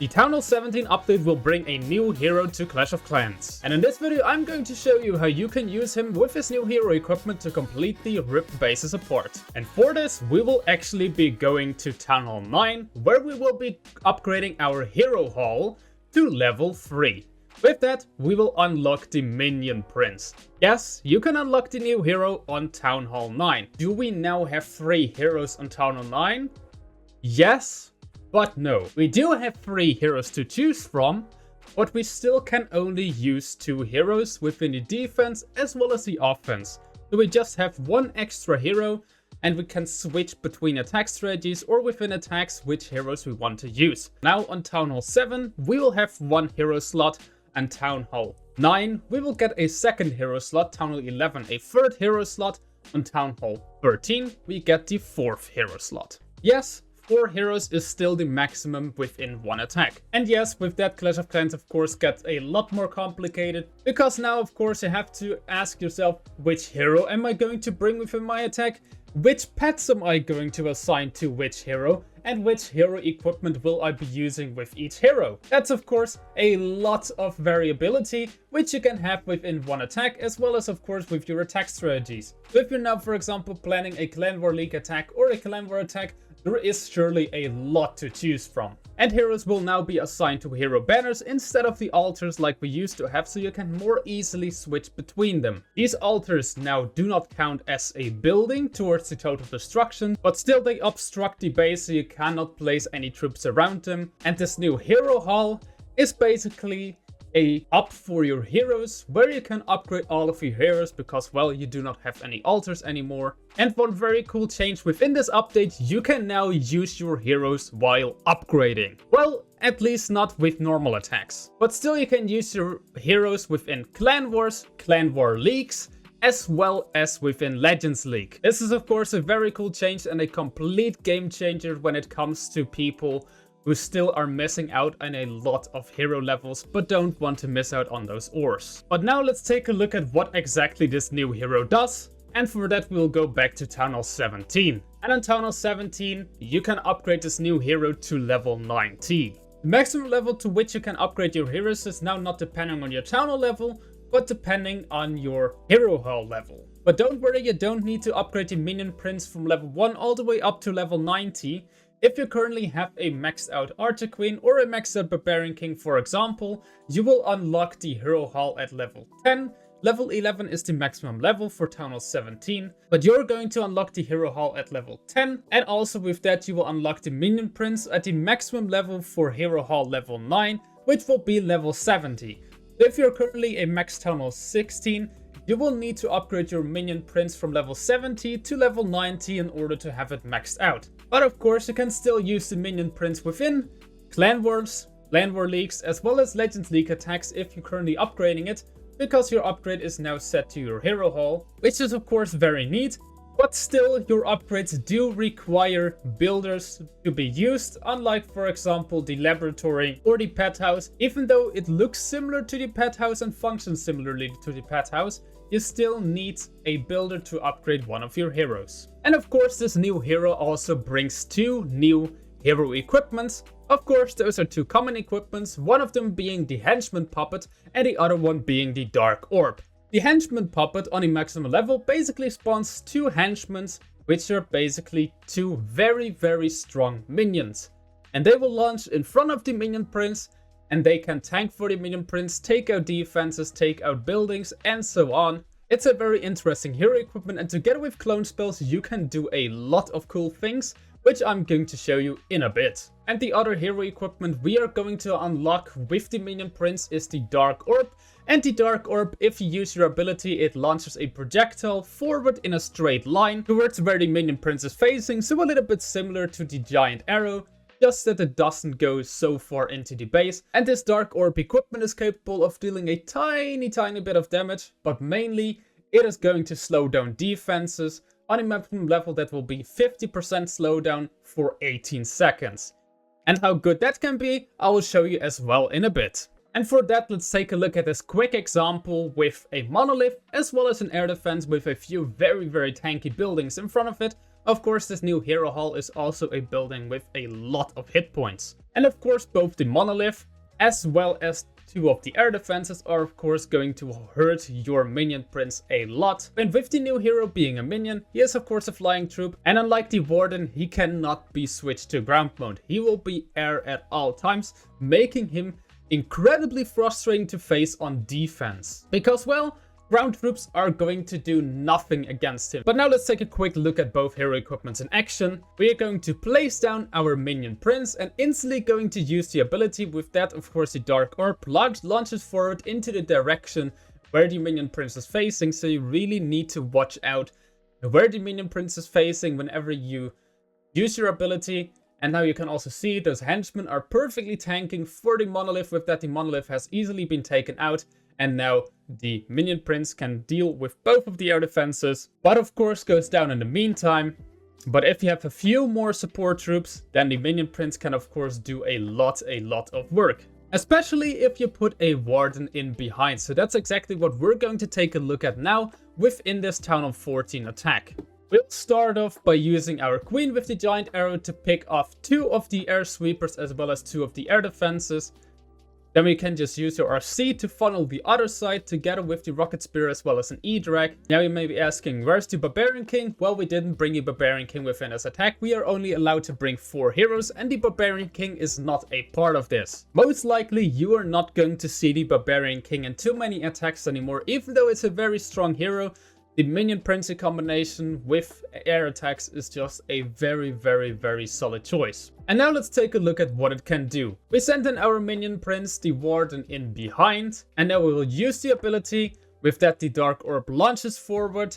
The Town Hall 17 update will bring a new hero to Clash of Clans. And in this video I'm going to show you how you can use him with his new hero equipment to completely rip bases apart. And for this we will actually be going to Town Hall 9, where we will be upgrading our hero hall to level 3. With that, we will unlock the Minion Prince. Yes, you can unlock the new hero on Town Hall 9. Do we now have 3 heroes on Town Hall 9? Yes, but no. We do have 3 heroes to choose from, but we still can only use 2 heroes within the defense as well as the offense. So we just have 1 extra hero, and we can switch between attack strategies or within attacks which heroes we want to use. Now on Town Hall 7, we will have 1 hero slot, and Town Hall 9, we will get a 2nd hero slot, Town Hall 11 a 3rd hero slot, on Town Hall 13 we get the 4th hero slot. Yes, 4 heroes is still the maximum within 1 attack. And yes, with that Clash of Clans of course gets a lot more complicated, because now of course you have to ask yourself, which hero am I going to bring within my attack? Which pets am I going to assign to which hero? And which hero equipment will I be using with each hero? That's of course a lot of variability, which you can have within 1 attack, as well as of course with your attack strategies. So if you're now for example planning a Clan War League attack or a Clan War attack, there is surely a lot to choose from. And heroes will now be assigned to hero banners instead of the altars like we used to have, so you can more easily switch between them. These altars now do not count as a building towards the total destruction, but still they obstruct the base, so you cannot place any troops around them. And this new hero hall is basically a up for your heroes, where you can upgrade all of your heroes because, well, you do not have any altars anymore. And one very cool change within this update, you can now use your heroes while upgrading. Well, at least not with normal attacks. But still you can use your heroes within Clan Wars, Clan War Leagues, as well as within Legends League. This is of course a very cool change and a complete game changer when it comes to people who still are missing out on a lot of hero levels but don't want to miss out on those ores. But now let's take a look at what exactly this new hero does, and for that we'll go back to Town Hall 17. And on Town Hall 17 you can upgrade this new hero to level 19. The maximum level to which you can upgrade your heroes is now not depending on your Town Hall level, but depending on your hero hall level. But don't worry, you don't need to upgrade the Minion Prince from level 1 all the way up to level 90. If you currently have a maxed out Archer Queen or a maxed out Barbarian King for example, you will unlock the hero hall at level 10. Level 11 is the maximum level for Town Hall 17, but you're going to unlock the hero hall at level 10, and also with that you will unlock the Minion Prince at the maximum level for hero hall level 9, which will be level 70. If you're currently a max Town Hall 16, you will need to upgrade your Minion Prince from level 70 to level 90 in order to have it maxed out. But of course you can still use the Minion Prince within Clan Wars, Clan War Leagues, as well as Legends League attacks if you're currently upgrading it, because your upgrade is now set to your hero hall, which is of course very neat. But still, your upgrades do require builders to be used, unlike for example the laboratory or the pet house. Even though it looks similar to the pet house and functions similarly to the pet house, you still need a builder to upgrade one of your heroes. And of course this new hero also brings 2 new hero equipments. Of course those are 2 common equipments, one of them being the Henchman Puppet and the other one being the Dark Orb. The Henchman Puppet on the maximum level basically spawns 2 henchmen, which are basically 2 very strong minions. And they will launch in front of the Minion Prince, and they can tank for the Minion Prince, take out defenses, take out buildings, and so on. It's a very interesting hero equipment, and together with clone spells you can do a lot of cool things, which I'm going to show you in a bit. And the other hero equipment we are going to unlock with the Minion Prince is the Dark Orb. And the Dark Orb, if you use your ability, it launches a projectile forward in a straight line towards where the Minion Prince is facing, so a little bit similar to the Giant Arrow, just that it doesn't go so far into the base. And this Dark Orb equipment is capable of dealing a tiny bit of damage, but mainly it is going to slow down defenses on a maximum level that will be 50% slowdown for 18 seconds. And how good that can be, I will show you as well in a bit. And for that, let's take a look at this quick example with a monolith as well as an air defense with a few very tanky buildings in front of it, Of course, this new hero hall is also a building with a lot of hit points. And of course, both the monolith as well as two of the air defenses are of course going to hurt your minion prince a lot. And with the new hero being a minion, he is of course a flying troop, and unlike the warden, he cannot be switched to ground mode. He will be air at all times, making him incredibly frustrating to face on defense. Because, well, ground troops are going to do nothing against him. But now let's take a quick look at both hero equipments in action. We are going to place down our minion prince and instantly going to use the ability. With that, of course, the dark orb launches forward into the direction where the minion prince is facing. So you really need to watch out where the minion prince is facing whenever you use your ability. And now you can also see those henchmen are perfectly tanking for the monolith. With that, the monolith has easily been taken out. And now the minion prince can deal with both of the air defenses, but of course goes down in the meantime. But if you have a few more support troops, then the minion prince can of course do a lot of work. Especially if you put a warden in behind. So that's exactly what we're going to take a look at now within this Town of 14 attack. We'll start off by using our queen with the giant arrow to pick off two of the air sweepers as well as two of the air defenses. Then we can just use your RC to funnel the other side together with the rocket spear as well as an E-drag. Now you may be asking, where's the Barbarian King? Well, we didn't bring a Barbarian King within this attack. We are only allowed to bring 4 heroes and the Barbarian King is not a part of this. Most likely you are not going to see the Barbarian King in too many attacks anymore, even though it's a very strong hero. The minion prince combination with air attacks is just a very solid choice. And now let's take a look at what it can do. We send in our minion prince, the warden, in behind, and now we will use the ability. With that, the dark orb launches forward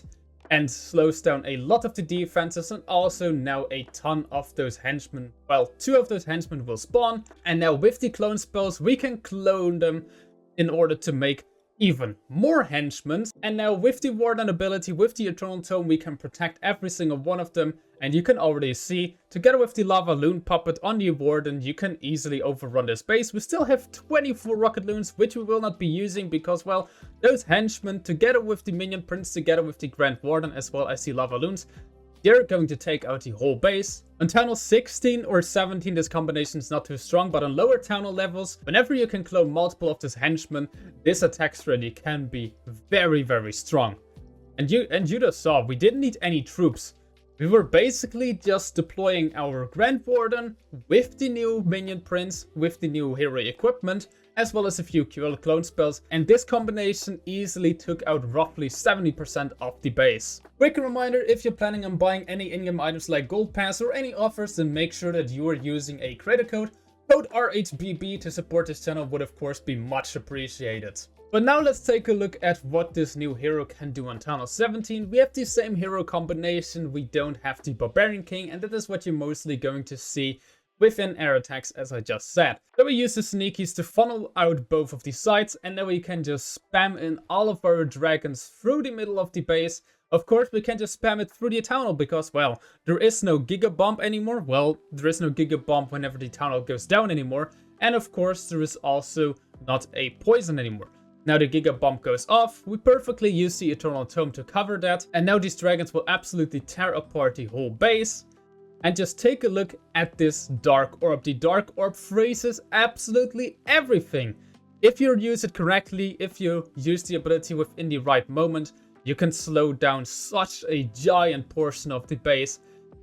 and slows down a lot of the defenses, and also now a ton of those henchmen. Well, 2 of those henchmen will spawn, and now with the clone spells we can clone them in order to make even more henchmen. And now with the warden ability, with the eternal tome, we can protect every single one of them. And you can already see, together with the lava loon puppet on the warden, you can easily overrun this base. We still have 24 rocket loons, which we will not be using because, well, those henchmen together with the minion prince, together with the grand warden as well as the lava loons, they're going to take out the whole base. On Town 16 or 17, this combination is not too strong, but on lower Town levels, whenever you can clone multiple of these henchmen, this attack strategy can be very strong. And you just saw, we didn't need any troops. We were basically just deploying our Grand Warden with the new Minion Prince, with the new hero equipment, as well as a few clone spells, and this combination easily took out roughly 70% of the base. Quick reminder, if you're planning on buying any in-game items like Gold Pass or any offers, then make sure that you are using a creator code. Code RHBB to support this channel would of course be much appreciated. But now let's take a look at what this new hero can do on Town 17. We have the same hero combination, we don't have the Barbarian King, and that is what you're mostly going to see within air attacks, as I just said. So we use the sneakies to funnel out both of the sides, and then we can just spam in all of our dragons through the middle of the base. Of course, we can just spam it through the tunnel because, well, there is no Giga Bomb anymore. Well, there is no Giga Bomb whenever the tunnel goes down anymore. And of course, there is also not a poison anymore. Now the Giga Bomb goes off, we perfectly use the Eternal Tome to cover that, and now these dragons will absolutely tear apart the whole base. And just take a look at this Dark Orb. The Dark Orb freezes absolutely everything. If you use it correctly, if you use the ability within the right moment, you can slow down such a giant portion of the base.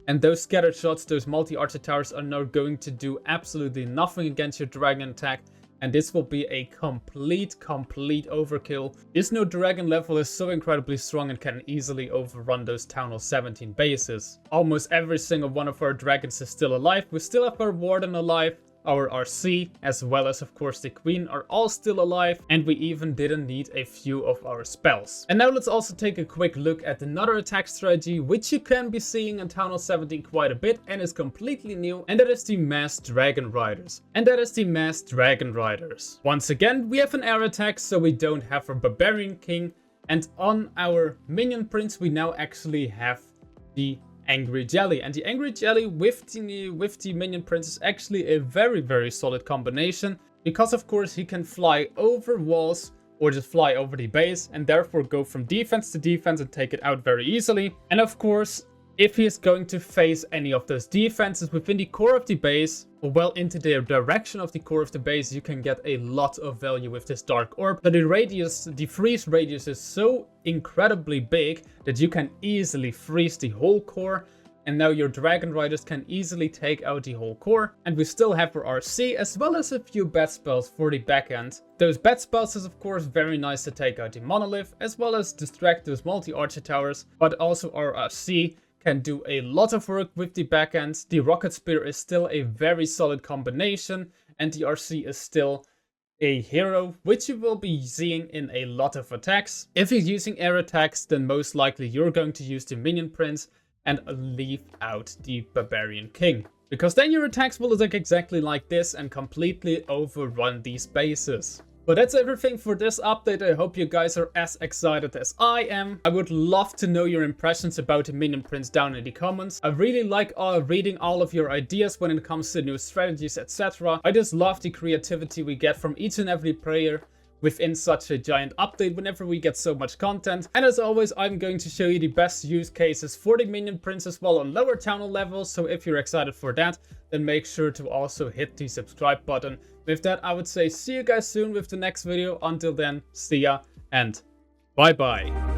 And those scattered shots, those multi-archer towers are now going to do absolutely nothing against your dragon attack. And this will be a complete overkill. This new dragon level is so incredibly strong and can easily overrun those Town 17 bases. Almost every single one of our dragons is still alive. We still have our warden alive. Our RC, as well as of course the Queen, are all still alive, and we even didn't need a few of our spells. And now let's also take a quick look at another attack strategy, which you can be seeing in Town 17 quite a bit and is completely new, and that is the Masked Dragon Riders. Once again, we have an air attack, so we don't have a Barbarian King, and on our Minion Prince we now actually have the Angry Jelly, and the Angry Jelly with the Minion Prince is actually a very solid combination, because of course he can fly over walls or just fly over the base and therefore go from defense to defense and take it out very easily. And of course, if he is going to face any of those defenses within the core of the base, or well into the direction of the core of the base, you can get a lot of value with this Dark Orb. So the freeze radius is so incredibly big that you can easily freeze the whole core. And now your Dragon Riders can easily take out the whole core. And we still have our RC as well as a few bat spells for the backend. Those bat spells is of course very nice to take out the Monolith as well as distract those multi-archer towers. But also our RC can do a lot of work with the backend. The Rocket Spear is still a very solid combination. And the RC is still a hero which you will be seeing in a lot of attacks. If you're using air attacks, then most likely you're going to use the Minion Prince and leave out the Barbarian King, because then your attacks will look exactly like this and completely overrun these bases. But that's everything for this update. I hope you guys are as excited as I am. I would love to know your impressions about the Minion Prince down in the comments. I really like reading all of your ideas when it comes to new strategies, etc. I just love the creativity we get from each and every player within such a giant update whenever we get so much content. And as always, I'm going to show you the best use cases for the Minion Prince as well on lower tunnel levels. So if you're excited for that, then make sure to also hit the subscribe button. With that, I would say see you guys soon with the next video. Until then, see ya and bye bye.